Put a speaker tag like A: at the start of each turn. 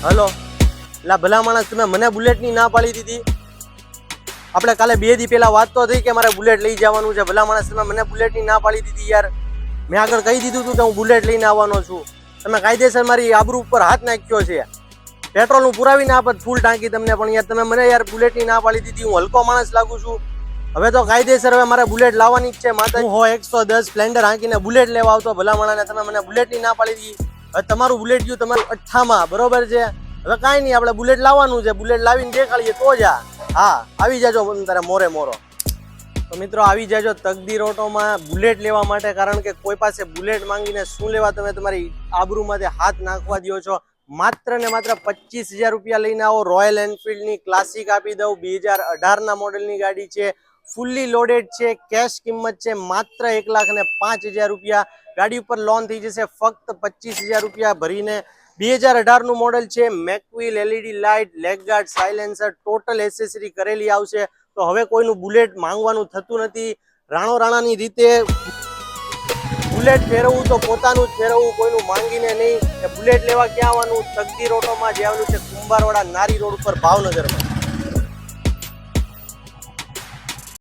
A: Hello, લા ભલા માણસ, તમે મને બુલેટની ના પાડી દીધી. આપણે કાલે 2 દી પહેલા વાત તો થઈ કે મારે બુલેટ લઈ જવાનું છે. ભલા માણસ, તમે મને બુલેટની ના પાડી દીધી યાર. મેં આગળ કહી દીધું હતું કે હું બુલેટ લઈને આવવાનો છું. તમે કાયદેસર મારી આબરૂ ઉપર હાથ નાખ્યો છે. પેટ્રોલનું પુરાવીને આપત ફૂલ ટાંકી તમને, પણ યાર તમે મને યાર બુલેટની ના પાડી દીધી. હું હલકો માણસ લાગુ છું. હવે તો કાયદેસર હવે મારે બુલેટ લાવવાની જ છે. માતા હું 110 સ્પ્લેન્ડર હાંકીને બુલેટ લેવા આવતો. ભલા માણસને તમે મને બુલેટની ના પાડી દીધી. હવે તમારું બુલેટ ગયું તમારું અઠ્ઠામાં, બરોબર છે. હવે કાંઈ નહીં, આપણે બુલેટ લાવવાનું છે. બુલેટ લાવીને દેખાડીએ તો જા. હા, આવી જાજો તારે મોરે મોરો. તો મિત્રો, આવી જાજો તકદીર ઓટોમાં બુલેટ લેવા માટે. કારણ કે કોઈ પાસે બુલેટ માંગીને શું લેવા, તમે તમારી આબરૂમાંથી હાથ નાખવા દો છો. માત્ર ને માત્ર 25,000 રૂપિયા લઈને આવો. રોયલ એનફિલ્ડની ક્લાસિક આપી દઉં. 2018ના મોડેલની ગાડી છે. ફૂલ્લી લોડેડ છે. કેશ કિંમત છે માત્ર 1,05,000 રૂપિયા. ગાડી ઉપર લોન થઈ જશે ફક્ત 25,000 રૂપિયા ભરીને. 2018નું મોડેલ છે. Mag wheel, LED light, leg guard, silencer, total accessory કરેલી આવશે. તો હવે કોઈનું બુલેટ માંગવાનું થતું નથી. રાણો રાણાની રીતે બુલેટ ફેરવવું તો પોતાનું જ ફેરવવું, કોઈનું માંગીને નહીં. બુલેટ લેવા ક્યાં આવવાનું? તકદીર ઓટોમાં, જે આવેલું છે કુંભારવાડા નારી રોડ ઉપર, ભાવનગરમાં.